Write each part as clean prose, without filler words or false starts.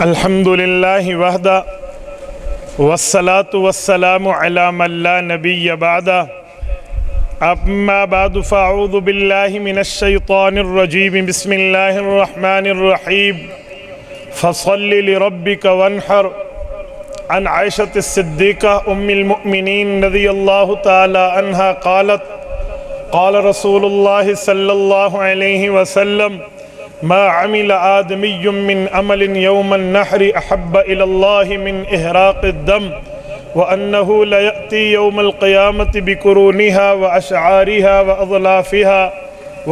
الحمد للہ وحدہ والصلاة والسلام علی من لا نبی بعدہ اما بعد فاعوذ باللہ من الشیطان الرجیم بسم اللہ الرحمن الرحیم فصل لربک وانحر عن عائشة الصدیقہ ام المؤمنین رضی اللہ تعالی عنہا قالت قال رسول اللہ صلی اللہ علیہ وسلم ما عمل آدمی من عمل يوم النحر احب الى الله من احراق الدم وانه ليأتي يوم القيامة بقرونها واشعارها واظلافها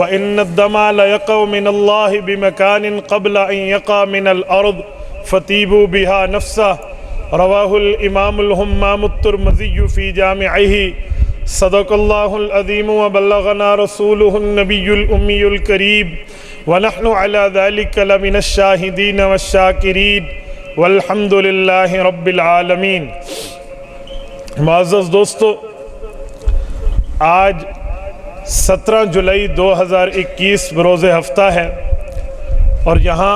وان الدم ليقع من الله بمكان قبل ان يقع من الارض فتيبوا بها نفسه رواه الامام الهمام الترمذي في جامعه صدق الله العظيم وبلغنا رسوله النبي الأمي الكريم ونحن على ذلك لمن الشاهدين والشاكرين والحمد لله رب العالمین۔ معزز دوستو، آج 17 جولائی 2021 بروز ہفتہ ہے اور یہاں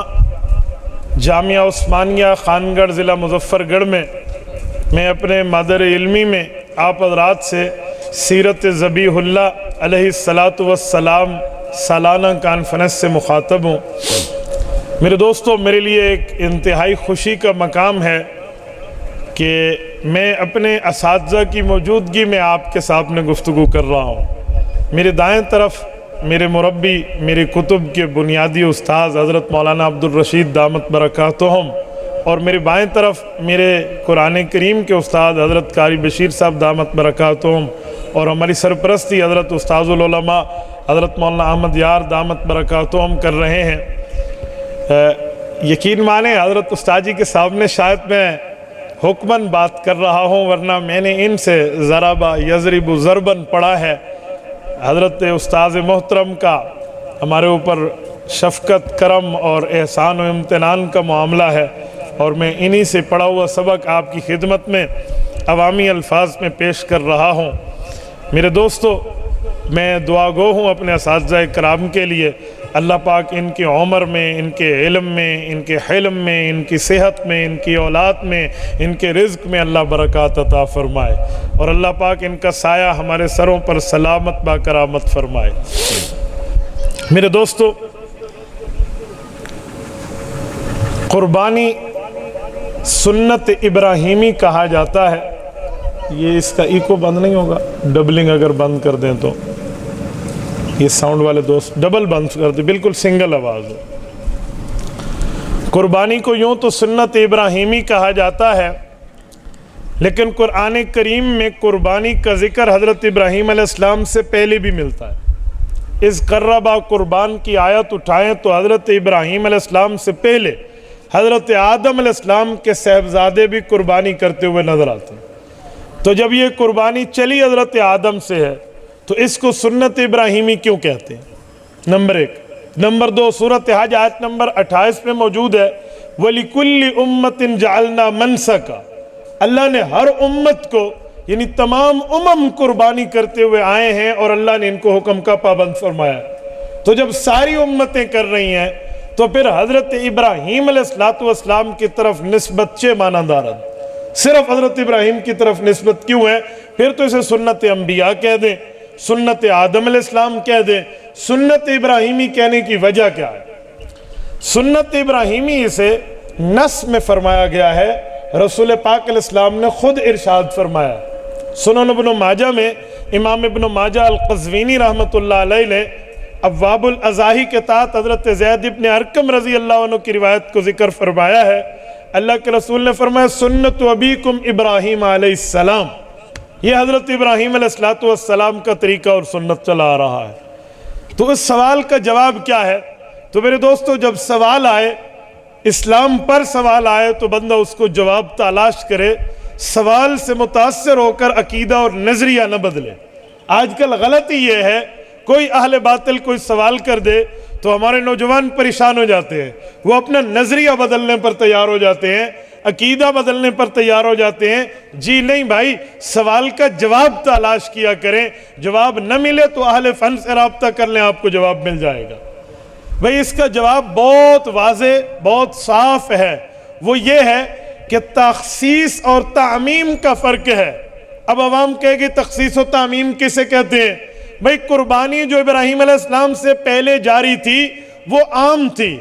جامعہ عثمانیہ خانگڑھ ضلع مظفر گڑھ میں اپنے مادر علمی میں آپ حضرات سے سیرت ذبیح اللہ علیہ السلام سالانہ کانفرنس سے مخاطب ہوں۔ میرے دوستو، میرے لیے ایک انتہائی خوشی کا مقام ہے کہ میں اپنے اساتذہ کی موجودگی میں آپ کے سامنے گفتگو کر رہا ہوں۔ میرے دائیں طرف میرے مربی، میرے کتب کے بنیادی استاذ حضرت مولانا عبدالرشید دامت برکاتہم، اور میرے بائیں طرف میرے قرآن کریم کے استاد حضرت قاری بشیر صاحب دامت برکاتہم، اور ہماری سرپرستی حضرت استاذ العلماء حضرت مولانا احمد یار دامت برکاتہم کر رہے ہیں۔ یقین مانیں حضرت استاد جی کے سامنے شاید میں حکماً بات کر رہا ہوں، ورنہ میں نے ان سے ضربا یضرب ضرباً پڑھا ہے۔ حضرت استاذ محترم کا ہمارے اوپر شفقت، کرم اور احسان و امتنان کا معاملہ ہے، اور میں انہی سے پڑھا ہوا سبق آپ کی خدمت میں عوامی الفاظ میں پیش کر رہا ہوں۔ میرے دوستو، میں دعا گو ہوں اپنے اساتذہ کرام کے لیے، اللہ پاک ان کی عمر میں، ان کے علم میں، ان کے حلم میں، ان کی صحت میں، ان کی اولاد میں، ان کے رزق میں اللہ برکات عطا فرمائے، اور اللہ پاک ان کا سایہ ہمارے سروں پر سلامت با کرامت فرمائے۔ میرے دوستو، قربانی سنت ابراہیمی کہا جاتا ہے۔ یہ اس کا ایکو بند نہیں ہوگا، ڈبلنگ اگر بند کر دیں تو، یہ ساؤنڈ والے دوست ڈبل بند کر دیں، بالکل سنگل آواز ہو۔ قربانی کو یوں تو سنت ابراہیمی کہا جاتا ہے، لیکن قرآن کریم میں قربانی کا ذکر حضرت ابراہیم علیہ السلام سے پہلے بھی ملتا ہے۔ اس قربا قربان کی آیت اٹھائیں تو حضرت ابراہیم علیہ السلام سے پہلے حضرت آدم علیہ السلام کے صاحبزادے بھی قربانی کرتے ہوئے نظر آتے ہیں۔ تو جب یہ قربانی چلی حضرت آدم سے ہے تو اس کو سنت ابراہیمی کیوں کہتے ہیں؟ نمبر 1۔ نمبر 2، سورۃ حج آیت نمبر 28 میں موجود ہے، وَلِكُلِّ أُمَّةٍ جَعَلْنَا مَنْسَكًا۔ اللہ نے ہر امت کو، یعنی تمام قربانی کرتے ہوئے آئے ہیں، اور اللہ نے ان کو حکم کا پابند فرمایا۔ تو جب ساری امتیں کر رہی ہیں تو پھر حضرت ابراہیم علیہ السلام کی طرف نسبت چے معنی دارد، صرف حضرت ابراہیم کی طرف نسبت کیوں ہے؟ پھر تو اسے سنت انبیاء کہہ دیں، سنت آدم علیہ السلام کہہ دیں، سنت ابراہیمی کہنے کی وجہ کیا ہے؟ سنت ابراہیمی اسے نص میں فرمایا گیا ہے، رسول پاک علیہ السلام نے خود ارشاد فرمایا۔ سنن ابن ماجہ میں امام ابن ماجہ القزوینی رحمۃ اللہ علیہ نے ابواب الاضاحی کے تحت حضرت زید ابن ارقم رضی اللہ عنہ کی روایت کو ذکر فرمایا ہے۔ اللہ کے رسول نے فرمایا، سنت ابیکم ابراہیم علیہ السلام۔ یہ حضرت ابراہیم علیہ السلام کا طریقہ اور سنت چلا آ رہا ہے۔ تو اس سوال کا جواب کیا ہے؟ تو میرے دوستو، جب سوال آئے، اسلام پر سوال آئے، تو بندہ اس کو جواب تلاش کرے، سوال سے متاثر ہو کر عقیدہ اور نظریہ نہ بدلے۔ آج کل غلطی یہ ہے، کوئی اہل باطل کوئی سوال کر دے تو ہمارے نوجوان پریشان ہو جاتے ہیں، وہ اپنا نظریہ بدلنے پر تیار ہو جاتے ہیں، عقیدہ بدلنے پر تیار ہو جاتے ہیں۔ جی نہیں بھائی، سوال کا جواب تلاش کیا کریں، جواب نہ ملے تو اہل فن سے رابطہ کر لیں، آپ کو جواب مل جائے گا۔ بھئی اس کا جواب بہت واضح، بہت صاف ہے، وہ یہ ہے کہ تخصیص اور تعمیم کا فرق ہے۔ اب عوام کہے گی تخصیص و تعمیم کسے کہتے ہیں؟ بھئی قربانی جو ابراہیم علیہ السلام سے پہلے جاری تھی وہ عام تھی،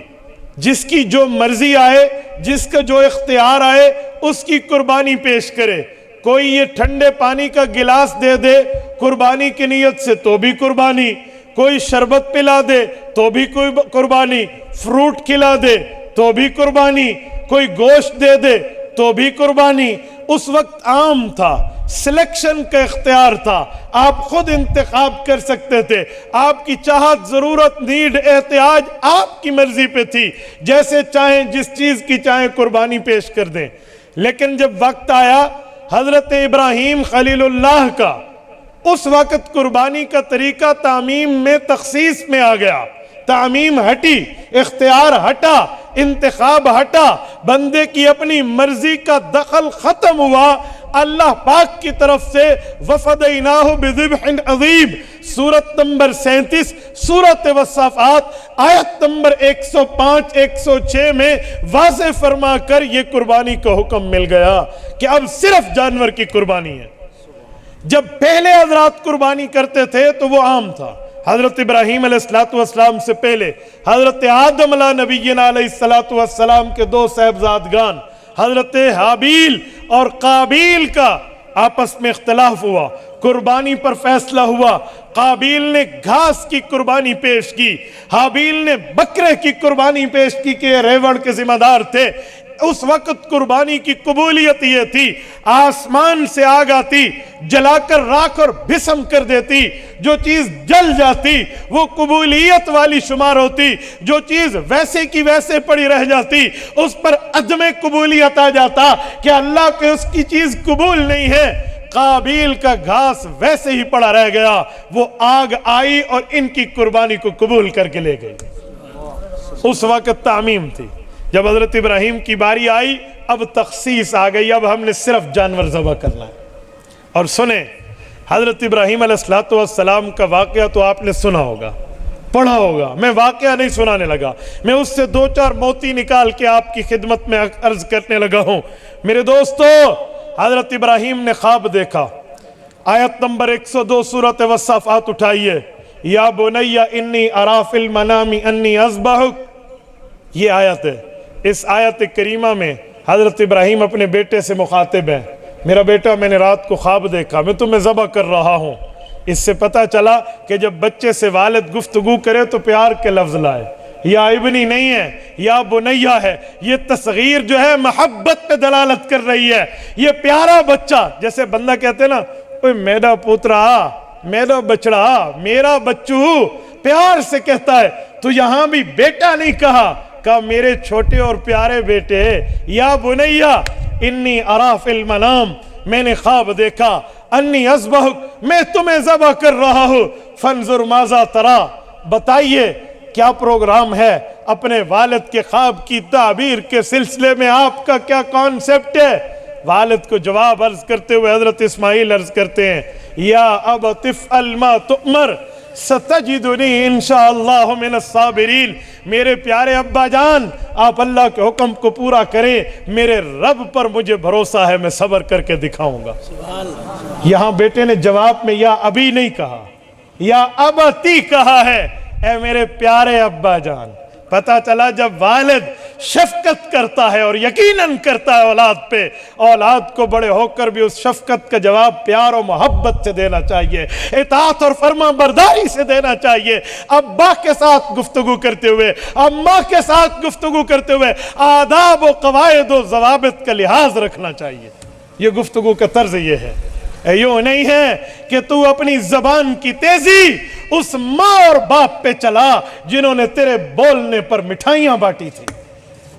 جس کی جو مرضی آئے، جس کا جو اختیار آئے اس کی قربانی پیش کرے۔ کوئی یہ ٹھنڈے پانی کا گلاس دے دے قربانی کی نیت سے تو بھی قربانی، کوئی شربت پلا دے تو بھی کوئی قربانی، فروٹ کھلا دے تو بھی قربانی، کوئی گوشت دے دے تو بھی قربانی۔ اس وقت عام تھا، سلیکشن کا اختیار تھا، آپ خود انتخاب کر سکتے تھے، آپ کی چاہت، ضرورت، نیڈ، احتیاج آپ کی مرضی پہ تھی، جیسے چاہیں جس چیز کی چاہیں قربانی پیش کر دیں۔ لیکن جب وقت آیا حضرت ابراہیم خلیل اللہ کا، اس وقت قربانی کا طریقہ تعمیم میں، تخصیص میں آ گیا۔ تعمیم ہٹی، اختیار ہٹا، انتخاب ہٹا، بندے کی اپنی مرضی کا دخل ختم ہوا۔ اللہ پاک کی طرف سے وَفَدَيْنَاهُ بِذِبْحٍ عَظِيمٍ، سورت نمبر 37 سورت والصافات آیت نمبر 105 106 میں واضح فرما کر یہ قربانی کا حکم مل گیا کہ اب صرف جانور کی قربانی ہے۔ جب پہلے حضرات قربانی کرتے تھے تو وہ عام تھا۔ حضرت ابراہیم علیہ السلام سے پہلے حضرت آدم علیہ نبینا علیہ السلام کے دو صاحبزادگان حضرت حابیل اور قابیل کا آپس میں اختلاف ہوا، قربانی پر فیصلہ ہوا۔ قابیل نے گھاس کی قربانی پیش کی، حابیل نے بکرے کی قربانی پیش کی کہ ریوڑ کے ذمہ دار تھے۔ اس وقت قربانی کی قبولیت یہ تھی، آسمان سے آگ آتی، جلا کر راکھ اور بھسم کر دیتی، جو چیز جل جاتی وہ قبولیت والی شمار ہوتی، جو چیز ویسے کی ویسے پڑی رہ جاتی اس پر عدم قبولیت آ جاتا کہ اللہ کے اس کی چیز قبول نہیں ہے۔ قابیل کا گھاس ویسے ہی پڑا رہ گیا، وہ آگ آئی اور ان کی قربانی کو قبول کر کے لے گئی۔ اس وقت تعمیم تھی۔ جب حضرت ابراہیم کی باری آئی اب تخصیص آ گئی، اب ہم نے صرف جانور ذبح کرنا ہے۔ اور سنیں حضرت ابراہیم علیہ السلام کا واقعہ تو آپ نے سنا ہوگا، پڑھا ہوگا، میں واقعہ نہیں سنانے لگا، میں اس سے دو چار موتی نکال کے آپ کی خدمت میں عرض کرنے لگا ہوں۔ میرے دوستو، حضرت ابراہیم نے خواب دیکھا۔ آیت نمبر 102 سورت والصافات اٹھائیے، یا بنی انی اری فی المنام انی اذبحک، یہ آیت ہے۔ اس آیت کریمہ میں حضرت ابراہیم اپنے بیٹے سے مخاطب ہیں، میرا بیٹا میں نے رات کو خواب دیکھا، میں تمہیں ذبح کر رہا ہوں۔ اس سے پتہ چلا کہ جب بچے سے والد گفتگو کرے تو پیار کے لفظ لائے، یا ابنی نہیں ہے، یا بنیہ ہے، یہ تصغیر جو ہے محبت پہ دلالت کر رہی ہے۔ یہ پیارا بچہ، جیسے بندہ کہتے ہیں نا، اوے میرا پوترا، میرا بچڑا، میرا بچو، پیار سے کہتا ہے، تو یہاں بھی بیٹا نہیں کہا، کہا میرے چھوٹے اور پیارے بیٹے، یا بنیہ انی اری فی المنام، میں نے خواب دیکھا، انی اذبحک، میں تمہیں ذبح کر رہا ہوں، فانظر ماذا تری، بتائیے کیا پروگرام ہے؟ اپنے والد کے خواب کی تعبیر کے سلسلے میں آپ کا کیا کانسیپٹ ہے؟ والد کو جواب عرض کرتے ہوئے حضرت اسماعیل عرض کرتے ہیں، یا ابت افعل ما تؤمر ستجدنی انشاءاللہ من الصابرین، میرے پیارے ابا جان آپ اللہ کے حکم کو پورا کریں، میرے رب پر مجھے بھروسہ ہے، میں صبر کر کے دکھاؤں گا۔ یہاں بیٹے نے جواب میں یا ابھی نہیں کہا، یا ابتی کہا ہے، اے میرے پیارے ابا جان۔ پتہ چلا جب والد شفقت کرتا ہے اور یقیناً کرتا ہے اولاد پہ، اولاد کو بڑے ہو کر بھی اس شفقت کا جواب پیار و محبت سے دینا چاہیے، اطاعت اور فرما برداری سے دینا چاہیے۔ ابا کے ساتھ گفتگو کرتے ہوئے، اماں کے ساتھ گفتگو کرتے ہوئے آداب و قواعد و ضوابط کا لحاظ رکھنا چاہیے۔ یہ گفتگو کا طرز یہ ہے۔ یوں نہیں ہے کہ تو اپنی زبان کی تیزی اس ماں اور باپ پہ چلا جنہوں نے تیرے بولنے پر مٹھائیاں بانٹی تھی،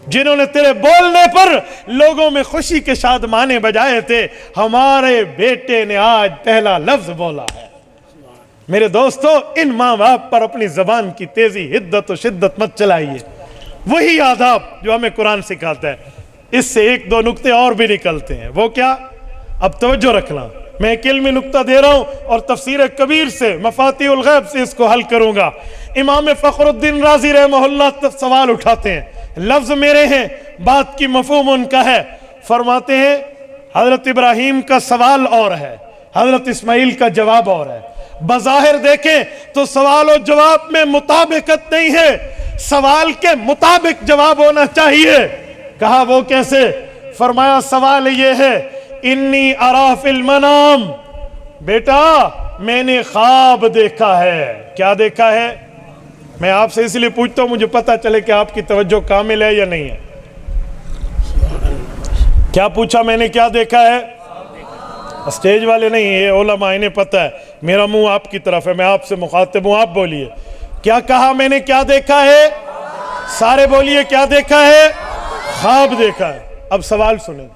جنہوں نے تیرے بولنے پر لوگوں میں خوشی کے شادمانے بجائے تھے۔ ہمارے بیٹے نے آج پہلا لفظ بولا ہے۔ میرے دوستو، ان ماں باپ پر اپنی زبان کی تیزی، حدت و شدت مت چلائیے۔ وہی آداب جو ہمیں قرآن سکھاتا ہے، اس سے ایک دو نکتے اور بھی نکلتے ہیں۔ وہ کیا؟ اب توجہ رکھنا، میں ایک علمی نکتہ دے رہا ہوں اور تفسیر کبیر سے، مفاتیح الغیب سے اس کو حل کروں گا۔ امام فخر الدین رازی رحمہ اللہ سوال اٹھاتے ہیں، لفظ میرے ہیں، بات کی مفہوم ان کا ہے۔ فرماتے ہیں حضرت ابراہیم کا سوال اور ہے، حضرت اسماعیل کا جواب اور ہے۔ بظاہر دیکھیں تو سوال و جواب میں مطابقت نہیں ہے، سوال کے مطابق جواب ہونا چاہیے۔ کہا وہ کیسے؟ فرمایا سوال یہ ہے، انی ارا فی المنام، بیٹا میں نے خواب دیکھا ہے۔ کیا دیکھا ہے؟ میں آپ سے اس لیے پوچھتا ہوں مجھے پتا چلے کہ آپ کی توجہ کامل ہے یا نہیں ہے۔ کیا پوچھا میں نے؟ کیا دیکھا ہے؟ اسٹیج والے نہیں، یہ علماء انہیں پتہ ہے، میرا منہ آپ کی طرف ہے، میں آپ سے مخاطب ہوں، آپ بولیے کیا کہا میں نے؟ کیا دیکھا ہے؟ سارے بولیے کیا دیکھا ہے؟ خواب دیکھا ہے۔ اب سوال سنیں،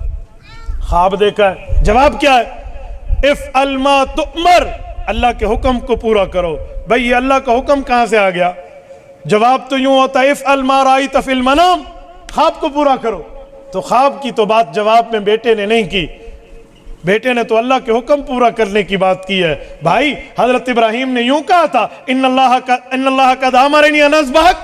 خواب دیکھا ہے، جواب کیا ہے؟ افعل ما تؤمر، اللہ کے حکم کو پورا کرو۔ بھئی یہ اللہ کا حکم کہاں سے آ گیا؟ جواب تو یوں ہوتا ہے افعل ما رأیت فی المنام، خواب کو پورا کرو۔ تو خواب کی تو بات جواب میں بیٹے نے نہیں کی، بیٹے نے تو اللہ کے حکم پورا کرنے کی بات کی ہے۔ بھائی حضرت ابراہیم نے یوں کہا تھا ان اللہ قد امرنی ان اذبحک،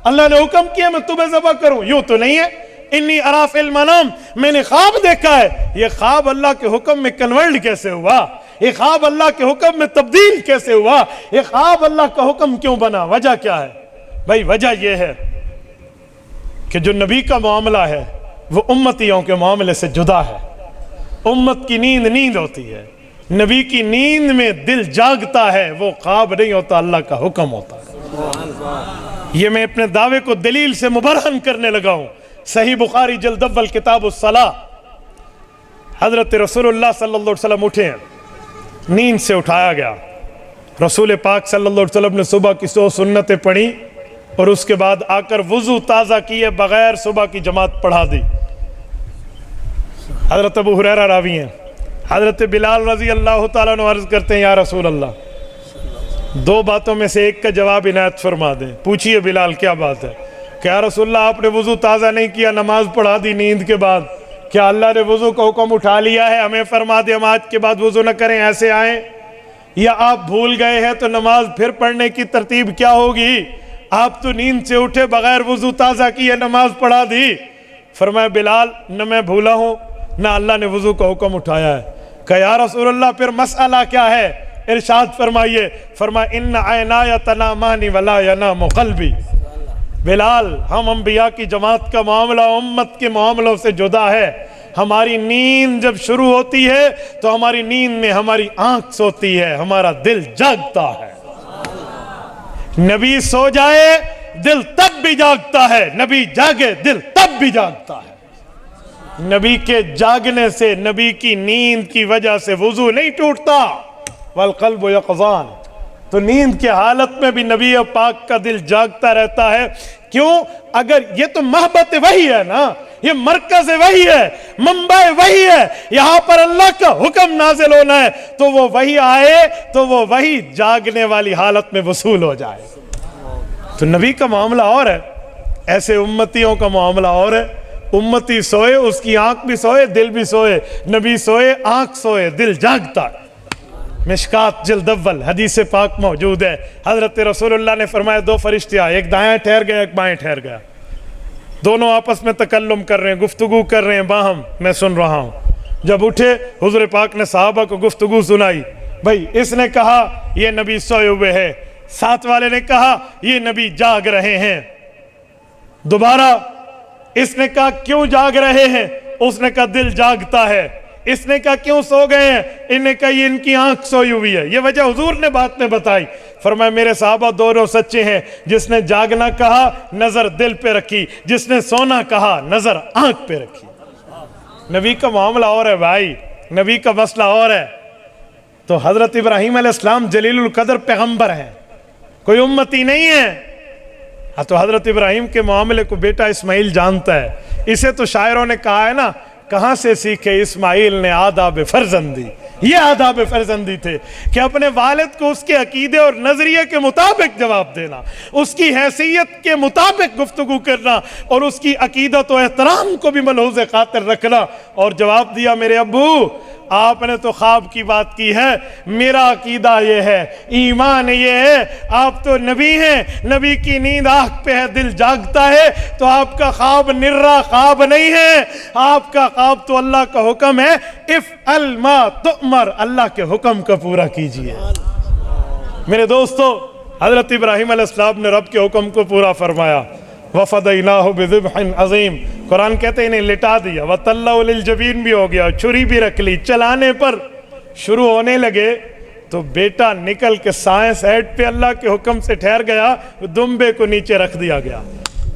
اللہ نے حکم کیا میں تمہیں ذبح کروں، یوں تو نہیں ہے۔ انی ارا فی المنام، میں نے خواب دیکھا ہے۔ یہ خواب اللہ کے حکم میں کنورٹ کیسے ہوا؟ یہ خواب اللہ کے حکم میں تبدیل کیسے ہوا؟ یہ خواب اللہ کا حکم کیوں بنا؟ وجہ کیا ہے؟ بھائی وجہ یہ ہے کہ جو نبی کا معاملہ ہے وہ امتیوں کے معاملے سے جدا ہے۔ امت کی نیند نیند ہوتی ہے، نبی کی نیند میں دل جاگتا ہے، وہ خواب نہیں ہوتا، اللہ کا حکم ہوتا ہے۔ یہ میں اپنے دعوے کو دلیل سے مبرہن کرنے لگا ہوں۔ صحیح بخاری جلد اول کتاب الصلاۃ، حضرت رسول اللہ صلی اللہ علیہ وسلم اٹھے ہیں، نیند سے اٹھایا گیا، رسول پاک صلی اللہ علیہ وسلم نے صبح کی 100 سنتیں پڑھی اور اس کے بعد آ کر وضو تازہ کیے بغیر صبح کی جماعت پڑھا دی۔ حضرت ابو ہریرہ راوی ہیں، حضرت بلال رضی اللہ تعالیٰ عنہ عرض کرتے ہیں یا رسول اللہ 2 باتوں میں سے ایک کا جواب عنایت فرما دیں۔ پوچھئے بلال کیا بات ہے؟ کہ یا رسول اللہ آپ نے وضو تازہ نہیں کیا، نماز پڑھا دی نیند کے بعد، کیا اللہ نے وضو کا حکم اٹھا لیا ہے؟ ہمیں فرما دے ہم آج کے بعد وضو نہ کریں، ایسے آئیں، یا آپ بھول گئے ہیں تو نماز پھر پڑھنے کی ترتیب کیا ہوگی؟ آپ تو نیند سے اٹھے بغیر وضو تازہ کیے نماز پڑھا دی۔ فرمایا بلال نہ میں بھولا ہوں نہ اللہ نے وضو کا حکم اٹھایا ہے۔ کہ یا رسول اللہ پھر مسئلہ کیا ہے؟ ارشاد فرمائیے۔ فرمایا ان عینایا تنامان ولا ینام قلبی۔ بلال ہم انبیاء کی جماعت کا معاملہ امت کے معاملوں سے جدا ہے۔ ہماری نیند جب شروع ہوتی ہے تو ہماری نیند میں ہماری آنکھ سوتی ہے، ہمارا دل جاگتا ہے۔ نبی سو جائے دل تب بھی جاگتا ہے، نبی جاگے دل تب بھی جاگتا ہے۔ نبی کے جاگنے سے، نبی کی نیند کی وجہ سے وضو نہیں ٹوٹتا، والقلب یقظان، تو نیند کی حالت میں بھی نبی پاک کا دل جاگتا رہتا ہے۔ کیوں؟ اگر یہ تو محبت وحی ہے نا، یہ مرکز وحی ہے، منبع وحی ہے، یہاں پر اللہ کا حکم نازل ہونا ہے، تو وہ وحی آئے تو وہ وحی جاگنے والی حالت میں وصول ہو جائے۔ تو نبی کا معاملہ اور ہے، ایسے امتیوں کا معاملہ اور ہے۔ امتی سوئے اس کی آنکھ بھی سوئے دل بھی سوئے، نبی سوئے آنکھ سوئے دل جاگتا ہے۔ مشکات جلد اول حدیث پاک موجود ہے، حضرت رسول اللہ نے فرمایا 2 فرشتے آئے، ایک دائیں ٹھہر گیا ایک بائیں ٹھہر گیا، دونوں آپس میں تکلم کر رہے ہیں، گفتگو کر رہے ہیں باہم، میں سن رہا ہوں۔ جب اٹھے حضور پاک نے صحابہ کو گفتگو سنائی۔ بھئی اس نے کہا یہ نبی سوئے ہوئے ہے، ساتھ والے نے کہا یہ نبی جاگ رہے ہیں۔ دوبارہ اس نے کہا کیوں جاگ رہے ہیں؟ اس نے کہا دل جاگتا ہے۔ اس نے کہا کیوں سو گئے ہیں؟ انہوں نے کہا یہ ان کی آنکھ سوئی ہوئی ہے۔ یہ وجہ حضور نے بات میں بتائی۔ فرمایا میرے صحابہ دونوں سچے ہیں، جس نے جاگنا کہا نظر دل پہ رکھی، جس نے سونا کہا نظر آنکھ پہ رکھی۔ نبی کا معاملہ اور ہے بھائی، نبی کا مسئلہ اور ہے۔ تو حضرت ابراہیم علیہ السلام جلیل القدر پیغمبر ہیں، کوئی امتی نہیں ہے۔ تو حضرت ابراہیم کے معاملے کو بیٹا اسماعیل جانتا ہے۔ اسے تو شاعروں نے کہا ہے نا کہاں سے سیکھے اسماعیل نے آداب فرزندی؟ یہ آداب فرزندی تھے کہ اپنے والد کو اس کے عقیدے اور نظریے کے مطابق جواب دینا، اس کی حیثیت کے مطابق گفتگو کرنا، اور اس کی عقیدت و احترام کو بھی ملحوظ خاطر رکھنا۔ اور جواب دیا، میرے ابو آپ نے تو خواب کی بات کی ہے، میرا عقیدہ یہ ہے، ایمان یہ ہے، آپ تو نبی ہیں، نبی کی نیند آنکھ پہ ہے، دل جاگتا ہے، تو آپ کا خواب نرا خواب نہیں ہے، آپ کا خواب تو اللہ کا حکم ہے، افعل ما تؤمر، اللہ کے حکم کا پورا کیجئے۔ میرے دوستو، حضرت ابراہیم علیہ السلام نے رب کے حکم کو پورا فرمایا، وَفَدَيْنَاهُ بِذِبْحٍ عَظِيمٍ، قرآن کہتے ہیں انہیں لٹا دیا، وَتَلَّوْا لِلْجَبِينِ بھی ہو گیا، چھری بھی رکھ لی، چلانے پر شروع ہونے لگے تو بیٹا نکل کے سائیں سائڈ پہ اللہ کے حکم سے ٹھہر گیا، دمبے کو نیچے رکھ دیا گیا۔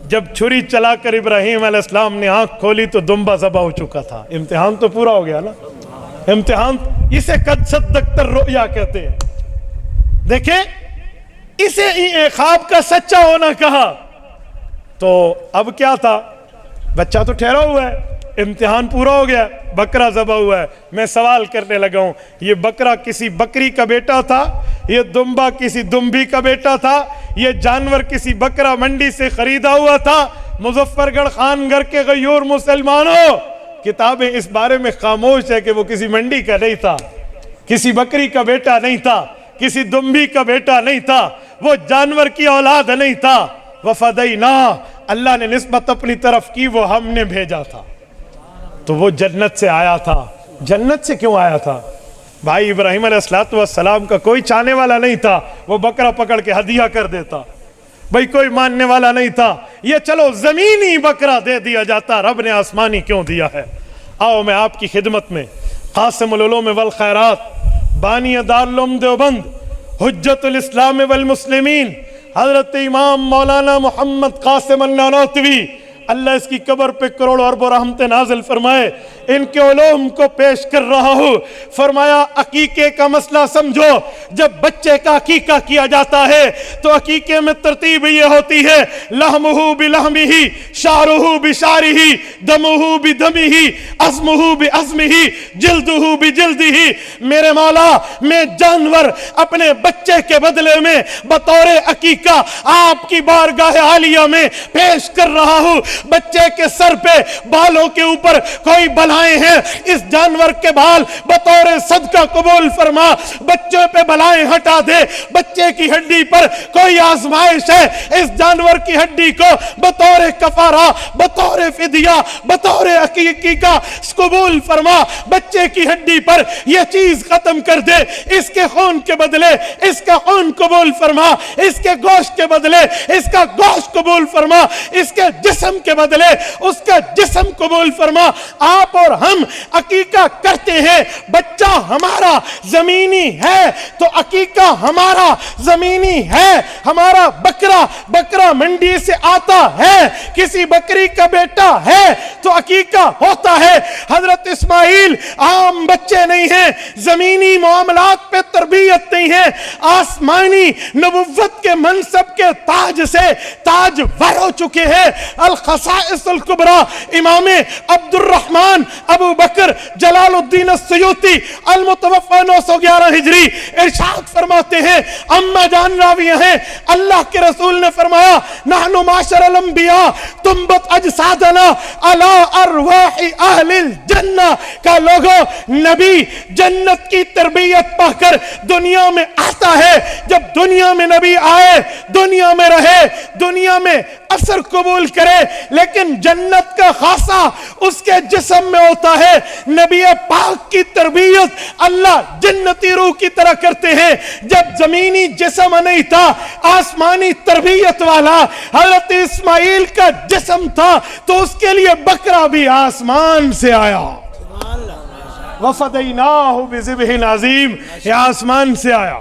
جب چھری چلا کر ابراہیم علیہ السلام نے آنکھ کھولی تو دمبا ذبح ہو چکا تھا۔ امتحان تو پورا ہو گیا نا، امتحان، اسے قد صدقت الرؤیا کہتے ہیں۔ دیکھیں، اسے خواب کا سچا ہونا کہا، تو اب کیا تھا؟ بچہ تو ٹھہرا ہوا ہے، امتحان پورا ہو گیا، بکرا ذبح ہوا ہے۔ میں سوال کرنے لگا ہوں، یہ بکرا کسی بکری کا بیٹا تھا؟ یہ دمبا کسی دمبی کا بیٹا تھا؟ یہ جانور کسی بکرا منڈی سے خریدا ہوا تھا؟ مظفر گڑھ خان گھر کے غیور مسلمانوں، کتابیں اس بارے میں خاموش ہے کہ وہ کسی منڈی کا نہیں تھا، کسی بکری کا بیٹا نہیں تھا، کسی دمبی کا بیٹا نہیں تھا، وہ جانور کی اولاد نہیں تھا۔ وَفَدَيْنَاهُ، اللہ نے نسبت اپنی طرف کی، وہ ہم نے بھیجا تھا۔ تو وہ جنت سے آیا تھا۔ جنت سے کیوں آیا تھا؟ بھائی ابراہیم علیہ السلام کا کوئی چاہنے والا نہیں تھا، وہ بکرا پکڑ کے ہدیہ کر دیتا، بھائی کوئی ماننے والا نہیں تھا، یہ چلو زمینی بکرا دے دیا جاتا، رب نے آسمانی کیوں دیا ہے؟ آؤ میں آپ کی خدمت میں قاسم العلوم والخیرات، بانی دارالعلوم دیوبند، حجت الاسلام والمسلمین، حضرت امام مولانا محمد قاسم النانوتوی، اللہ اس کی قبر پہ کروڑوں ارب رحمت نازل فرمائے، ان کے علوم کو پیش کر رہا ہوں۔ فرمایا عقیقے کا مسئلہ سمجھو، جب بچے کا عقیقہ کیا جاتا ہے تو عقیقے میں ترتیب یہ ہوتی ہے، لحمہ بلحمہ، شعرہ بشعرہ، دمہ بدمہ، عظمہ بعظمہ، جلدہ بجلدہ۔ میرے مولا، میں جانور اپنے بچے کے بدلے میں بطور عقیقہ آپ کی بارگاہ عالیہ میں پیش کر رہا ہوں۔ بچے کے سر پہ بالوں کے اوپر کوئی بلائیں ہیں، اس جانور کے بال بطور صدقہ قبول فرما، بچے پہ بلائیں ہٹا دے۔ بچے کی ہڈی پر کوئی آزمائش ہے، اس جانور کی ہڈی کو بطور کفارہ، بطور فدیہ، بطور عقیقہ قبول فرما۔ بچے کی ہڈی پر یہ چیز ختم کر دے، اس کے خون کے بدلے اس کا خون قبول فرما، اس کے گوشت کے بدلے اس کا گوشت قبول فرما، اس کے جسم کے بدلے اس کا جسم قبول فرما۔ آپ اور ہم عقیقہ کرتے ہیں، بچہ ہمارا زمینی ہے تو عقیقہ ہمارا زمینی ہے۔ ہمارا بکرا منڈی سے آتا ہے، کسی بکری کا بیٹا ہے تو عقیقہ ہوتا ہے۔ حضرت اسماعیل عام بچے نہیں ہیں، زمینی معاملات پہ تربیت نہیں ہے، آسمانی نبوت کے منصب کے تاج سے تاج ور ہو چکے ہیں۔ الخصائص الکبریٰ امام عبد الرحمن ابو بکر جلال الدین السیوطی المتوفی 911 ہجری ارشاد فرماتے ہیں، اما جان راویہ ہیں، اللہ کے رسول نے فرمایا، نحن معاشر الانبیاء تنبت اجسادنا علی ارواح اہل الجنہ، کا لوگوں نبی جنت کی تربیت پا کر دنیا میں آتا ہے۔ جب دنیا میں نبی آئے، دنیا میں رہے، دنیا میں اثر قبول کرے، لیکن جنت کا خاصہ اس کے جسم میں ہوتا ہے۔ نبی پاک کی تربیت اللہ جنتی روح کی طرح کرتے ہیں۔ جب زمینی جسم نہیں تھا، آسمانی تربیت والا حضرت اسماعیل کا جسم تھا، تو اس کے لیے بکرا بھی آسمان سے آیا۔ وَفَدَيْنَاهُ بِذِبْحٍ عَظِيمٍ، یہ آسمان سے آیا۔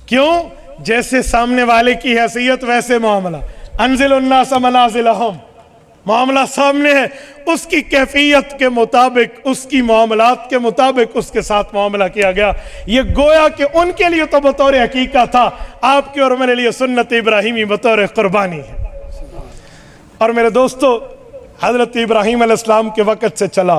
کیوں؟ جیسے سامنے والے کی حیثیت ویسے معاملہ، انزل الناس منازلہم، معاملہ سامنے ہے، اس کی کیفیت کے مطابق، اس کی معاملات کے مطابق اس کے ساتھ معاملہ کیا گیا۔ یہ گویا کہ ان کے لیے تو بطور حقیقہ تھا، آپ کے اور میرے لیے سنت ابراہیمی بطور قربانی ہے۔ اور میرے دوستو، حضرت ابراہیم علیہ السلام کے وقت سے چلا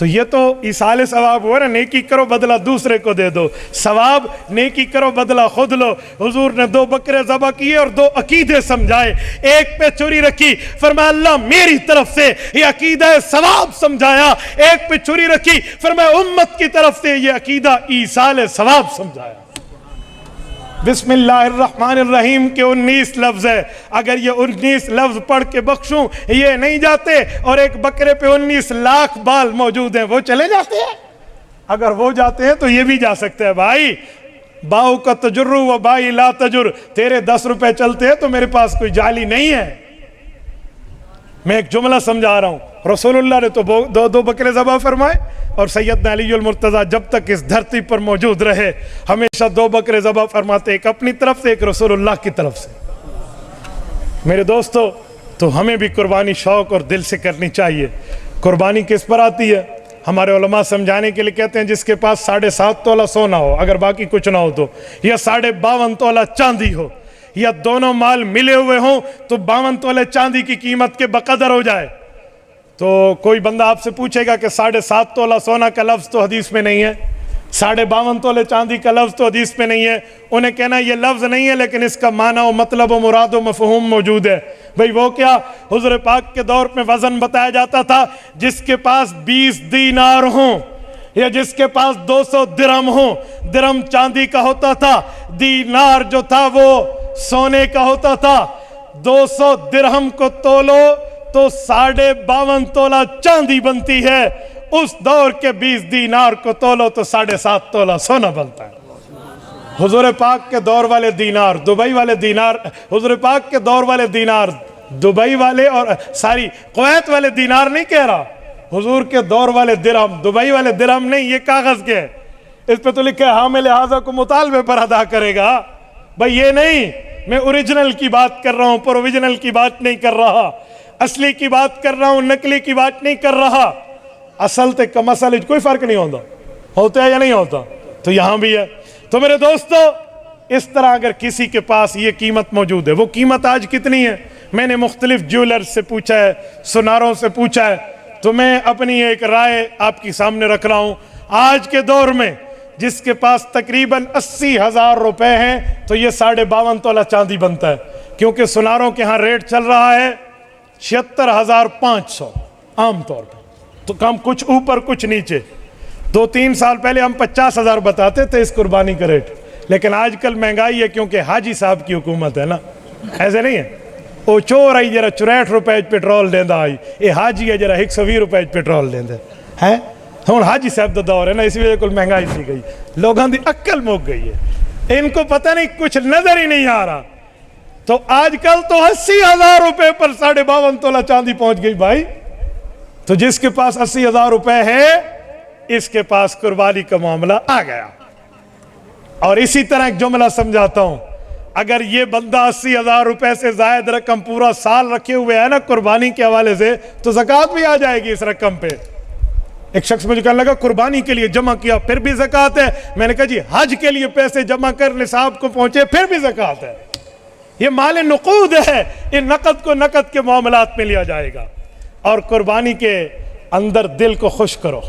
تو یہ تو ایصال ثواب ہوا نا، نیکی کرو بدلہ دوسرے کو دے دو، ثواب نیکی کرو بدلہ خود لو۔ حضور نے 2 بکرے ذبح کیے اور 2 عقیدے سمجھائے، ایک پہ چھری رکھی، فرمایا اللہ میری طرف سے یہ عقیدہ ثواب سمجھایا، ایک پہ چھری رکھی، فرمایا امت کی طرف سے یہ عقیدہ ایصال ثواب سمجھایا۔ بسم اللہ الرحمن الرحیم کے 19 لفظ ہے، اگر یہ 19 لفظ پڑھ کے بخشوں یہ نہیں جاتے، اور ایک بکرے پہ 19 لاکھ بال موجود ہیں، وہ چلے جاتے ہیں؟ اگر وہ جاتے ہیں تو یہ بھی جا سکتے ہیں۔ بھائی باؤ کا تجرو و بائی لا تجر، تیرے 10 روپے چلتے ہیں تو میرے پاس کوئی جالی نہیں ہے۔ میں ایک جملہ سمجھا رہا ہوں، رسول اللہ نے تو 2 بکرے ذبح فرمائے، اور سیدنا علی المرتضیٰ جب تک اس دھرتی پر موجود رہے ہمیشہ 2 بکرے ذبح فرماتے، ایک اپنی طرف سے ایک رسول اللہ کی طرف سے۔ میرے دوستو، تو ہمیں بھی قربانی شوق اور دل سے کرنی چاہیے۔ قربانی کس پر آتی ہے؟ ہمارے علماء سمجھانے کے لیے کہتے ہیں جس کے پاس 7.5 تولہ سونا ہو، اگر باقی کچھ نہ ہو تو، یا 52.5 تولہ چاندی ہو، یا دونوں مال ملے ہوئے ہوں تو 52 تولے چاندی کی قیمت کے بقدر ہو جائے۔ تو کوئی بندہ آپ سے پوچھے گا کہ 7.5 تولہ سونا کا لفظ تو حدیث میں نہیں ہے، 52.5 تولے چاندی کا لفظ تو حدیث میں نہیں ہے، انہیں کہنا یہ لفظ نہیں ہے لیکن اس کا معنی و مطلب و مراد و مفہوم موجود ہے۔ بھئی وہ کیا؟ حضور پاک کے دور میں وزن بتایا جاتا تھا، جس کے پاس 20 دینار ہوں یا جس کے پاس 200 درہم ہوں، درہم چاندی کا ہوتا تھا، دینار جو تھا وہ سونے کا ہوتا تھا، 200 درہم کو تولو تو 52.5 تولہ چاندی بنتی ہے، اس دور کے 20 دینار کو تولو تو 7.5 تولہ سونا بنتا ہے۔ حضور پاک کے دور والے دینار، دبئی والے دینار، حضور پاک کے دور والے دینار، دبئی والے اور ساری کویت والے دینار نہیں کہہ رہا، حضور کے دور والے درہم، دبئی والے درہم نہیں، یہ کاغذ کے، اس پہ تو لکھا ہے حامل لہٰذا کو مطالبے پر ادا کرے گا۔ بھئی یہ نہیں، میں اوریجنل کی بات کر رہا ہوں، پروویژنل کی بات نہیں کر رہا، اصلی کی بات کر رہا ہوں، نقلی کی بات نہیں کر رہا۔ اصل تے کم اصل کوئی فرق نہیں ہوتا ہے یا نہیں ہوتا؟ تو یہاں بھی ہے۔ تو میرے دوستو، اس طرح اگر کسی کے پاس یہ قیمت موجود ہے، وہ قیمت آج کتنی ہے؟ میں نے مختلف جیولر سے پوچھا ہے، سناروں سے پوچھا ہے، تو میں اپنی ایک رائے آپ کی سامنے رکھ رہا ہوں۔ آج کے دور میں جس کے پاس تقریباً 80,000 روپے ہیں تو یہ 52.5 تولہ چاندی بنتا ہے، کیونکہ سناروں کے ہاں ریٹ چل رہا ہے 76,500 عام طور پر، تو کم کچھ اوپر کچھ نیچے۔ 2-3 سال پہلے ہم 50,000 بتاتے تھے اس قربانی کا ریٹ، لیکن آج کل مہنگائی ہے کیونکہ حاجی صاحب کی حکومت ہے نا، ایسے نہیں ہے وہ چور آئی جرا 64 روپے پیٹرول دیندہ آئی، یہ حاجی ہے جرا 120 روپے پیٹرول دیندہ ہے۔ ہوں حاجی صاحب دا دور ہے نا، اس وجہ کل مہنگائی سی گئی، لوگوں دی عقل موک گئی ہے، ان کو پتہ نہیں، کچھ نظر ہی نہیں آ رہا۔ تو آج کل تو 80,000 روپے پر 52.5 تولہ چاندی پہنچ گئی بھائی۔ تو جس کے پاس 80,000 روپے ہے اس کے پاس قربانی کا معاملہ آ گیا۔ اور اسی طرح ایک جملہ سمجھاتا ہوں، اگر یہ بندہ 80,000 روپے سے زائد رقم پورا سال رکھے ہوئے ہے نا قربانی کے حوالے سے، تو زکوٰۃ بھی آ جائے گی اس رقم پہ۔ ایک شخص مجھے کہنے لگا قربانی کے لیے جمع کیا پھر بھی زکوٰۃ ہے، میں نے کہا جی حج کے لیے پیسے جمع کر نصاب کو پہنچے پھر بھی زکوٰۃ ہے، یہ مال نقود ہے، یہ نقد کو نقد کے معاملات میں لیا جائے گا۔ اور قربانی کے اندر دل کو خوش کرو۔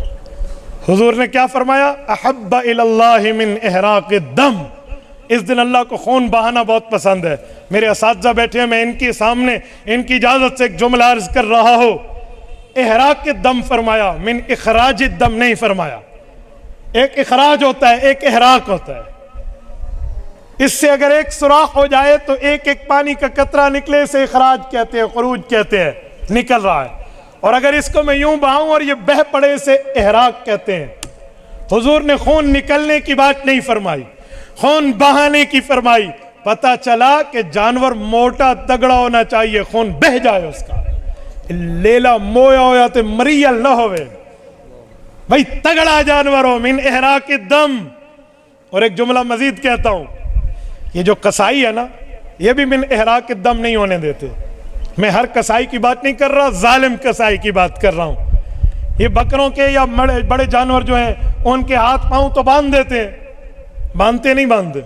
حضور نے کیا فرمایا؟ احب الی اللہ من احراق الدم، اس دن اللہ کو خون بہانا بہت پسند ہے۔ میرے اساتذہ بیٹھے ہیں، میں ان کے سامنے ان کی اجازت سے ایک جملہ عرض کر رہا ہوں۔ احراق الدم فرمایا، من اخراج الدم نہیں فرمایا۔ ایک اخراج ہوتا ہے، ایک احراق ہوتا ہے۔ اس سے اگر ایک سوراخ ہو جائے تو ایک ایک پانی کا قطرہ نکلے، اسے اخراج کہتے ہیں، خروج کہتے ہیں، نکل رہا ہے۔ اور اگر اس کو میں یوں بہاؤں اور یہ بہہ پڑے، اسے احراق کہتے ہیں۔ حضور نے خون نکلنے کی بات نہیں فرمائی، خون بہانے کی فرمائی۔ پتہ چلا کہ جانور موٹا تگڑا ہونا چاہیے، خون بہہ جائے اس کا، لیلا مویا ہویا تے مریل نہ ہوئے، بھئی تگڑا جانور ہو، من احراق الدم۔ اور ایک جملہ مزید کہتا ہوں، یہ جو قصائی ہے نا، یہ بھی من احراق الدم نہیں ہونے دیتے۔ میں ہر قصائی کی بات نہیں کر رہا، ظالم قصائی کی بات کر رہا ہوں۔ یہ بکروں کے یا بڑے جانور جو ہیں ان کے ہاتھ پاؤں تو باندھ دیتے ہیں، باندھتے نہیں باندھتے،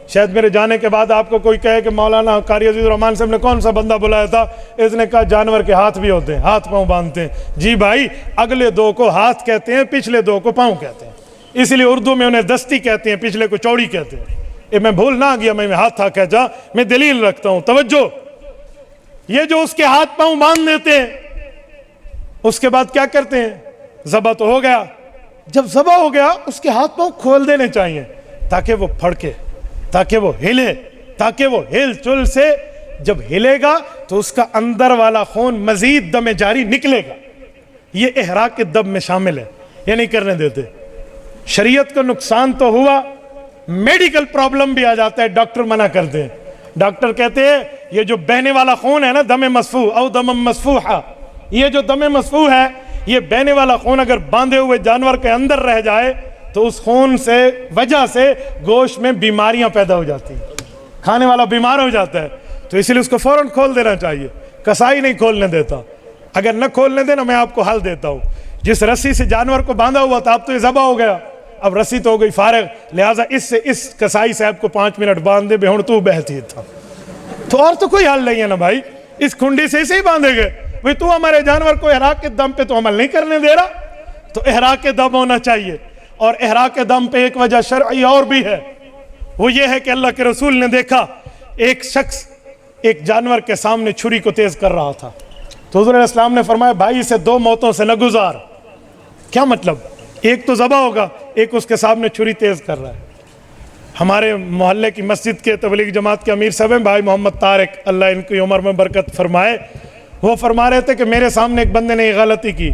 شاید میرے جانے کے بعد آپ کو کوئی کہے کہ مولانا قاری عزیز الرحمان صاحب نے کون سا بندہ بلایا تھا؟ اس نے کہا جانور کے ہاتھ بھی ہوتے ہیں، ہاتھ پاؤں باندھتے ہیں۔ جی بھائی، اگلے دو کو ہاتھ کہتے ہیں، پچھلے دو کو پاؤں کہتے ہیں، اس لیے اردو میں انہیں دستی کہتے ہیں، پچھلے کو چوڑی کہتے ہیں۔ یہ میں بھول نہ گیا، میں ہاتھ تھا کہہ جا، میں دلیل رکھتا ہوں، توجہ۔ یہ جو اس کے ہاتھ پاؤں باندھ دیتے ہیں، اس کے بعد کیا کرتے ہیں؟ ذبح تو ہو گیا، جب ذبح ہو گیا اس کے ہاتھ پاؤں کھول دینے چاہیے تاکہ وہ پھڑکے، تاکہ وہ ہلے، تاکہ وہ ہل چل سے جب ہلے گا تو اس کا اندر والا خون مزید دم جاری نکلے گا۔ یہ احراق الدم میں شامل ہے، یہ نہیں کرنے دیتے۔ شریعت کو نقصان تو ہوا، میڈیکل پرابلم بھی آ جاتا ہے، ڈاکٹر منع کرتے ہیں۔ ڈاکٹر کہتے ہیں یہ جو بہنے والا خون ہے نا، دم مسفوح او دم مسفوحا، یہ جو دم مسفوح ہے، یہ بہنے والا خون اگر باندھے ہوئے جانور کے اندر رہ جائے تو اس خون سے وجہ سے گوشت میں بیماریاں پیدا ہو جاتی ہیں، کھانے والا بیمار ہو جاتا ہے، تو اس لیے اس کو فوراً کھول دینا چاہیے۔ کسائی نہیں کھولنے دیتا، اگر نہ کھولنے دینا میں آپ کو حل دیتا ہوں۔ جس رسی سے جانور کو باندھا ہوا تھا اب تو یہ ذبح ہو گیا، اب رسی تو ہو گئی فارغ، لہٰذا اس کسائی صاحب کو 5 منٹ باندھ دے بہن تو بہتی تھا، تو اور تو کوئی حل نہیں ہے نا بھائی، اس کھنڈی سے اسے ہی باندھے گئے۔ بھئی تو ہمارے جانور کو احراق کے دم پہ تو عمل نہیں کرنے دے رہا، تو احراق کے دم ہونا چاہیے۔ اور احراق کے دم پہ ایک وجہ شرعی اور بھی ہے، وہ یہ ہے کہ اللہ کے رسول نے دیکھا ایک شخص ایک جانور کے سامنے چھری کو تیز کر رہا تھا، تو حضور علیہ السلام نے فرمایا بھائی اسے 2 موتوں سے نہ گزار۔ کیا مطلب؟ ایک تو ذبح ہوگا، ایک اس کے سامنے چھری تیز کر رہا ہے۔ ہمارے محلے کی مسجد کے تبلیغ جماعت کے امیر صاحب ہیں بھائی محمد طارق، اللہ ان کی عمر میں برکت فرمائے، وہ فرما رہے تھے کہ میرے سامنے ایک بندے نے ایک غلطی کی،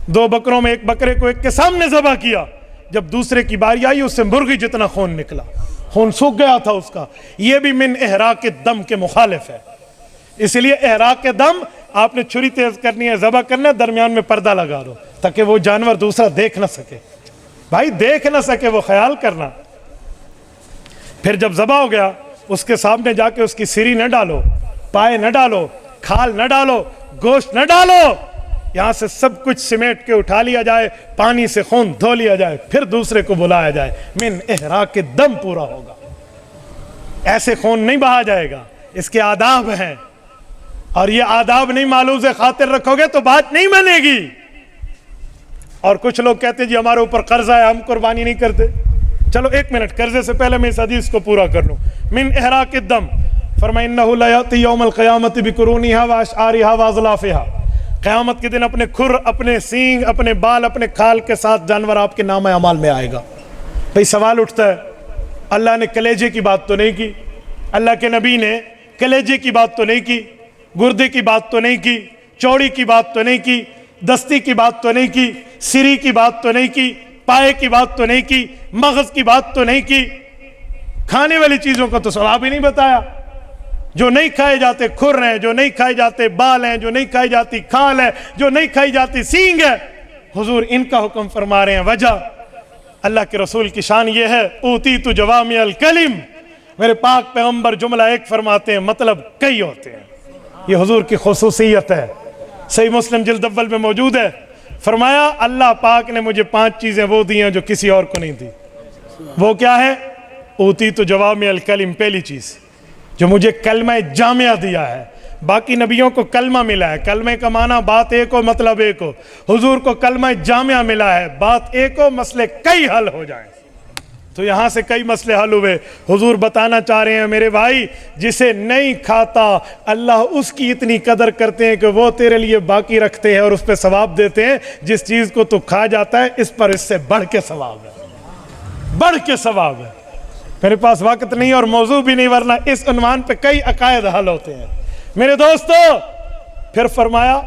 2 بکروں میں ایک بکرے کو ایک کے سامنے ذبح کیا، جب دوسرے کی باری آئی اس سے مرغی جتنا خون نکلا، خون سوکھ گیا تھا اس کا۔ یہ بھی من احراق الدم کے مخالف ہے، اس لیے احراق دم آپ نے چھری تیز کرنی ہے، ذبح کرنا ہے، درمیان میں پردہ لگا دو تاکہ وہ جانور دوسرا دیکھ نہ سکے، بھائی دیکھ نہ سکے، وہ خیال کرنا۔ پھر جب ذبح ہو گیا اس کے سامنے جا کے اس کی سری نہ ڈالو، پائے نہ ڈالو، کھال نہ ڈالو، گوشت نہ ڈالو، یہاں سے سب کچھ سمیٹ کے اٹھا لیا جائے، پانی سے خون دھو لیا جائے، پھر دوسرے کو بلایا جائے، من احراق الدم پورا ہوگا۔ ایسے خون نہیں بہا جائے گا، اس کے آداب ہیں، اور یہ آداب نہیں مالوز خاطر رکھو گے تو بات نہیں بنے گی۔ اور کچھ لوگ کہتے ہیں جی ہمارے اوپر قرضہ ہے ہم قربانی نہیں کرتے، چلو 1 منٹ، قرضے سے پہلے میں اس حدیث کو پورا کر لوں۔ من احراق الدم فرمائے انہ لا یاتی یوم القیامت بقرونہا واشعارہا واظلافہا، قیامت کے دن اپنے کھر، اپنے سینگ، اپنے بال، اپنے کھال کے ساتھ جانور آپ کے نام اعمال میں آئے گا۔ بھئی سوال اٹھتا ہے اللہ نے کلیجے کی بات تو نہیں کی، اللہ کے نبی نے کلیجے کی بات تو نہیں کی، گردے کی بات تو نہیں کی، چوڑی کی بات تو نہیں کی، دستی کی بات تو نہیں کی، سری کی بات تو نہیں کی، پائے کی بات تو نہیں کی، مغز کی بات تو نہیں کی، کھانے والی چیزوں کا تو ثواب ہی نہیں بتایا۔ جو نہیں کھائے جاتے کھر ہیں، جو نہیں کھائے جاتے بال ہیں، جو نہیں کھائی جاتی کھال ہے، جو نہیں کھائی جاتی سینگ ہے، حضور ان کا حکم فرما رہے ہیں۔ وجہ اللہ کے رسول کی شان یہ ہے اوتیت جوامع الکلم، میرے پاک پیغمبر جملہ ایک فرماتے ہیں مطلب کئی ہوتے ہیں، یہ حضور کی خصوصیت ہے، صحیح مسلم جلد اول میں موجود ہے۔ فرمایا اللہ پاک نے مجھے 5 چیزیں وہ دی ہیں جو کسی اور کو نہیں دی۔ وہ کیا ہے؟ اوتیت جوامع الکلم، پہلی چیز جو مجھے کلمہ جامعہ دیا ہے، باقی نبیوں کو کلمہ ملا ہے، کلمے کا معنی بات ایک ہو مطلب ایک ہو، حضور کو کلمہ جامعہ ملا ہے، بات ایک ہو مسئلے کئی حل ہو جائیں۔ تو یہاں سے کئی مسئلے حل ہوئے۔ حضور بتانا چاہ رہے ہیں میرے بھائی جسے نہیں کھاتا اللہ اس کی اتنی قدر کرتے ہیں کہ وہ تیرے لیے باقی رکھتے ہیں اور اس پہ ثواب دیتے ہیں۔ جس چیز کو تو کھا جاتا ہے اس پر اس سے بڑھ کے ثواب ہے، بڑھ کے ثواب ہے۔ میرے پاس وقت نہیں اور موضوع بھی نہیں، ورنہ اس عنوان پہ کئی عقائد حل ہوتے ہیں میرے دوستو۔ پھر فرمایا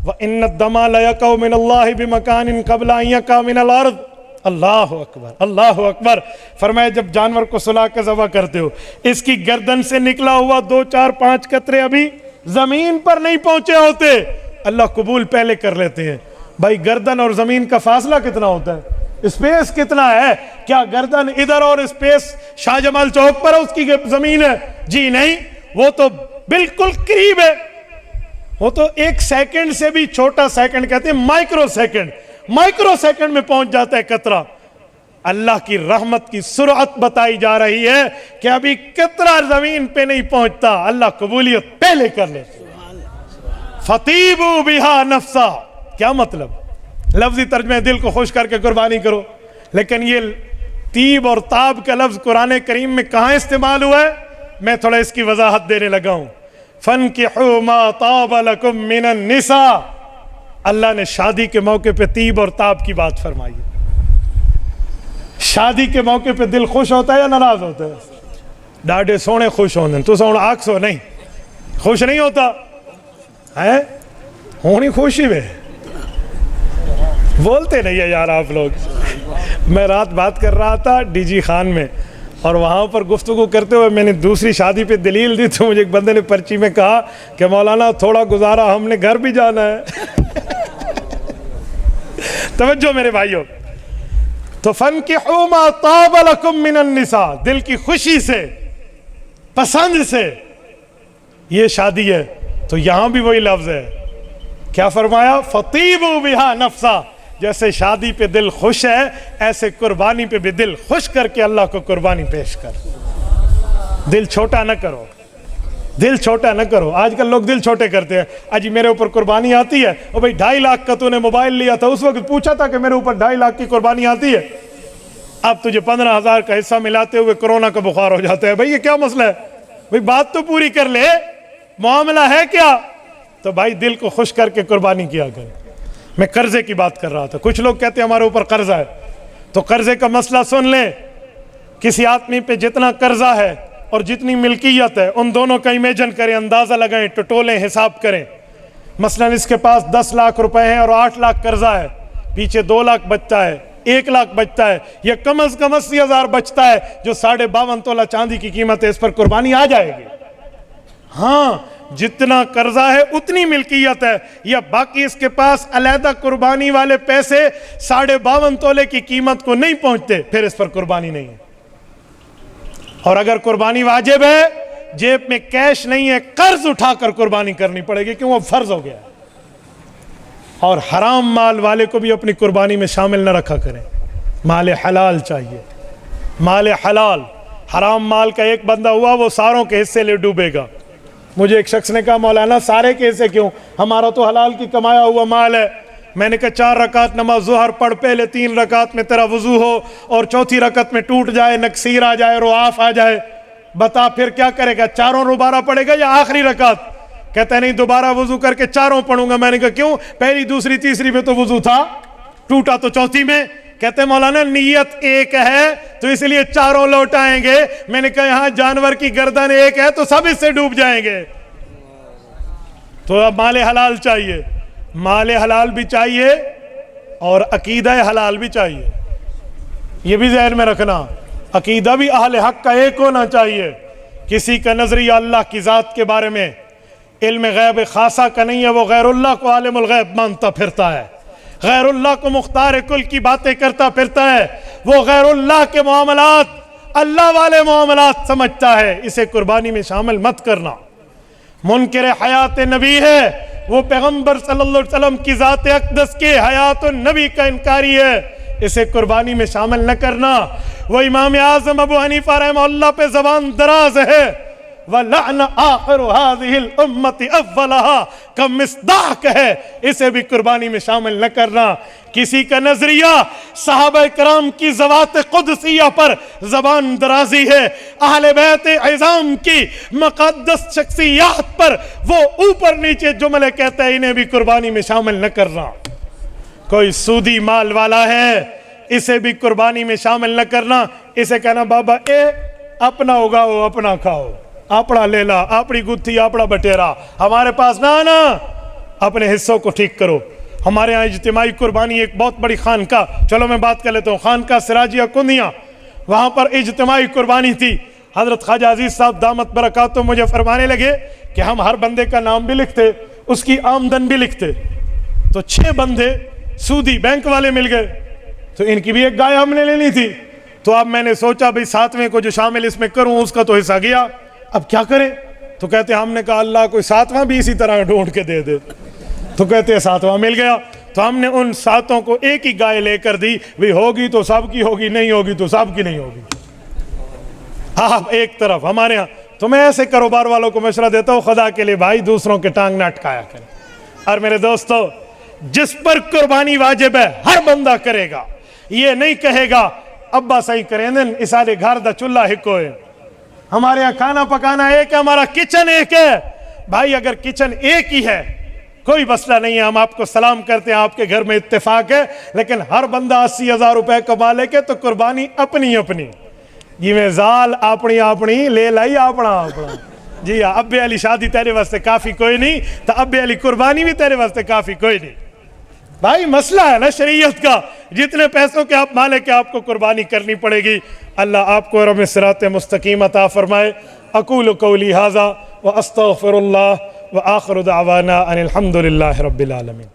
وَإِنَّ الدَّمَ لَيَقَعُ مِنَ اللَّهِ بِمَكَانٍ قَبْلَ أَن يَقَعَ مِنَ الْأَرْضِ۔ اللہ اکبر، اللہ اکبر۔ فرمایا جب جانور کو سلا کے ذبح کرتے ہو، اس کی گردن سے نکلا ہوا 2 4 5 قطرے ابھی زمین پر نہیں پہنچے ہوتے، اللہ قبول پہلے کر لیتے ہیں۔ بھائی گردن اور زمین کا فاصلہ کتنا ہوتا ہے؟ اسپیس کتنا ہے؟ کیا گردن ادھر اور اسپیس شاہ جمال چوک پر اس کی زمین ہے؟ جی نہیں، وہ تو بالکل قریب ہے، وہ تو 1 سیکنڈ سے بھی چھوٹا، سیکنڈ کہتے ہیں مائکرو سیکنڈ، مائکرو سیکنڈ میں پہنچ جاتا ہے قطرہ۔ اللہ کی رحمت کی سرعت بتائی جا رہی ہے کہ ابھی قطرہ زمین پہ نہیں پہنچتا، اللہ قبولیت پہلے کر لے۔ فَطِيبُوا بِهَا نَفْسًا، کیا مطلب؟ لفظی ترجمہ دل کو خوش کر کے قربانی کرو، لیکن یہ طیب اور تاب کا لفظ قرآن کریم میں کہاں استعمال ہوا ہے؟ میں تھوڑا اس کی وضاحت دینے لگا ہوں۔ فَانْكِحُوا مَا طَابَ لَكُم مِّنَ النِّسَاءِ، اللہ نے شادی کے موقع پہ طیب اور تاب کی بات فرمائی ہے۔ شادی کے موقع پہ دل خوش ہوتا ہے یا ناراض ہوتا ہے؟ ڈاڈے سونے خوش ہونے تو سونا آکسو نہیں خوش نہیں ہوتا ہے، ہونی خوشی میں بولتے نہیں ہے یار آپ لوگ۔ میں رات بات کر رہا تھا ڈی جی خان میں، اور وہاں پر گفتگو کرتے ہوئے میں نے دوسری شادی پہ دلیل دی تو مجھے ایک بندے نے پرچی میں کہا کہ مولانا تھوڑا گزارا، ہم نے گھر بھی جانا ہے۔ توجہ میرے بھائیوں، تو فَانْكِحُوا مَا طَابَ لَكُم مِّنَ النِّسَاءِ، دل کی خوشی سے، پسند سے یہ شادی ہے۔ تو یہاں بھی وہی لفظ ہے، کیا فرمایا؟ فَطِيبُوا بِهَا نَفْسًا، جیسے شادی پہ دل خوش ہے ایسے قربانی پہ بھی دل خوش کر کے اللہ کو قربانی پیش کر۔ دل چھوٹا نہ کرو، دل چھوٹا نہ کرو۔ آج کل لوگ دل چھوٹے کرتے ہیں، اجی میرے اوپر قربانی آتی ہے، او بھائی 2.5 لاکھ کا تو نے موبائل لیا تھا، اس وقت پوچھا تھا کہ میرے اوپر 2.5 لاکھ کی قربانی آتی ہے، اب تجھے 15,000 کا حصہ ملاتے ہوئے کورونا کا بخار ہو جاتا ہے۔ بھائی یہ کیا مسئلہ ہے؟ بھائی بات تو پوری کر لے، معاملہ ہے کیا؟ تو بھائی دل کو خوش کر کے قربانی کیا کرے۔ میں قرضے کی بات کر رہا تھا، کچھ لوگ کہتے ہیں ہمارے اوپر قرضہ ہے، تو قرضے کا مسئلہ سن لیں۔ کسی آدمی پہ جتنا قرضہ ہے اور جتنی ملکیت ہے ان دونوں کا امیجن کریں، اندازہ لگائیں، ٹٹولیں، حساب کریں۔ مثلا اس کے پاس 10 لاکھ روپے ہیں اور 8 لاکھ قرضہ ہے، پیچھے 2 لاکھ بچتا ہے، 1 لاکھ بچتا ہے، یہ کم از کم 80,000 بچتا ہے جو 52.5 تولہ چاندی کی قیمت ہے، اس پر قربانی آ جائے گی۔ ہاں جتنا قرضہ ہے اتنی ملکیت ہے، یا باقی اس کے پاس علیحدہ قربانی والے پیسے 52.5 تولے کی قیمت کو نہیں پہنچتے، پھر اس پر قربانی نہیں ہے۔ اور اگر قربانی واجب ہے، جیب میں کیش نہیں ہے، قرض اٹھا کر قربانی کرنی پڑے گی کیوں وہ فرض ہو گیا ہے۔ اور حرام مال والے کو بھی اپنی قربانی میں شامل نہ رکھا کریں، مال حلال چاہیے، مال حلال۔ حرام مال کا ایک بندہ ہوا وہ ساروں کے حصے لے ڈوبے گا۔ مجھے ایک شخص نے کہا مولانا سارے کے حصے کیوں، ہمارا تو حلال کی کمایا ہوا مال ہے۔ میں نے کہا 4 رکعت نماز ظہر پڑھ، پہلے 3 رکعت میں تیرا وضو ہو اور چوتھی رکعت میں ٹوٹ جائے، نکسیر آ جائے، رعاف آ جائے، بتا پھر کیا کرے گا؟ 4 دوبارہ پڑھے گا یا آخری رکعت؟ کہتا ہے نہیں دوبارہ وضو کر کے 4 پڑھوں گا۔ میں نے کہا کیوں؟ پہلی دوسری تیسری میں تو وضو تھا، ٹوٹا تو چوتھی میں۔ کہتے ہیں مولانا نیت ایک ہے تو اس لیے 4 لوٹ آئیں گے۔ میں نے کہا یہاں جانور کی گردن ایک ہے تو سب اس سے ڈوب جائیں گے۔ تو اب مال حلال چاہیے، مال حلال بھی چاہیے اور عقیدہ حلال بھی چاہیے۔ یہ بھی ذہن میں رکھنا، عقیدہ بھی اہل حق کا ایک ہونا چاہیے۔ کسی کا نظریہ اللہ کی ذات کے بارے میں علم غیب خاصہ کا نہیں ہے، وہ غیر اللہ کو عالم الغیب مانتا پھرتا ہے، غیر اللہ کو مختار کل کی باتیں کرتا پھرتا ہے، وہ غیر اللہ کے معاملات اللہ والے معاملات سمجھتا ہے، اسے قربانی میں شامل مت کرنا۔ منکر حیات نبی ہے، وہ پیغمبر صلی اللہ علیہ وسلم کی ذات اقدس کے حیات النبی کا انکاری ہے، اسے قربانی میں شامل نہ کرنا۔ وہ امام اعظم ابو حنیفہ رحمہ اللہ پہ زبان دراز ہے، وَلَعْنَ آخِرُ هَذِهِ الْأُمَّةِ أَوَّلَهَا کا مصداق ہے، اسے بھی قربانی میں شامل نہ کرنا۔ کسی کا نظریہ صحابہ کرام کی ذوات قدسیہ پر زبان درازی ہے، اہل بیت عظام کی مقدس شخصیات پر وہ اوپر نیچے جملے کہتا ہے، انہیں بھی قربانی میں شامل نہ کرنا۔ کوئی سودی مال والا ہے، اسے بھی قربانی میں شامل نہ کرنا، اسے کہنا بابا اے اپنا اگاؤ اپنا کھاؤ، اپنا لے لا، اپنی گتھی اپنا بٹیرا، ہمارے پاس نہ آنا، اپنے حصوں کو ٹھیک کرو۔ ہمارے ہاں اجتماعی قربانی ایک بہت بڑی خانقاہ، چلو میں بات کر لیتا ہوں، خانقاہ سراجیہ کندیاں، وہاں پر اجتماعی قربانی تھی۔ حضرت خواجہ عزیز صاحب دامت برکاتہ مجھے فرمانے لگے کہ ہم ہر بندے کا نام بھی لکھتے، اس کی آمدن بھی لکھتے، تو 6 بندے سودی بینک والے مل گئے، تو ان کی بھی ایک گائے ہم نے لینی تھی۔ تو اب میں نے سوچا بھئی 7ویں کو جو شامل اس میں کروں اس کا تو حصہ گیا، اب کیا کریں؟ تو کہتے ہیں ہم نے کہا اللہ کوئی 7واں بھی اسی طرح ڈھونڈ کے دے دے، تو کہتے ہیں 7واں مل گیا۔ تو ہم نے ان 7 کو ایک ہی گائے لے کر دی، بھی ہوگی تو سب کی ہوگی، نہیں ہوگی تو سب کی نہیں ہوگی۔ آپ ایک طرف ہمارے ہاں تو میں ایسے کاروبار والوں کو مشورہ دیتا ہوں، خدا کے لیے بھائی دوسروں کے ٹانگ نہ اٹکایا کریں۔ اور میرے دوستو، جس پر قربانی واجب ہے ہر بندہ کرے گا، یہ نہیں کہے گا ابا صحیح کریں دن اسارے گھر دا چولہا ہکو ہے، ہمارے یہاں کھانا پکانا ایک ہے، ہمارا کچن ایک ہے۔ بھائی اگر کچن ایک ہی ہے کوئی مسئلہ نہیں ہے، ہم آپ کو سلام کرتے ہیں، آپ کے گھر میں اتفاق ہے، لیکن ہر بندہ 80,000 روپے کما لے کے تو قربانی اپنی اپنی، جی میں زال اپنی اپنی لے لائی اپنا اپنا۔ جی ہاں، ابے علی شادی تیرے واسطے کافی کوئی نہیں تو ابے علی قربانی بھی تیرے واسطے کافی کوئی نہیں۔ بھائی مسئلہ ہے نا شریعت کا، جتنے پیسوں کے آپ مالک ہیں آپ کو قربانی کرنی پڑے گی۔ اللہ آپ کو رب صراط مستقیم عطا فرمائے۔ اقول قولی ھذا واستغفر اللہ وآخر دعوانا ان الحمد للہ رب العالمین۔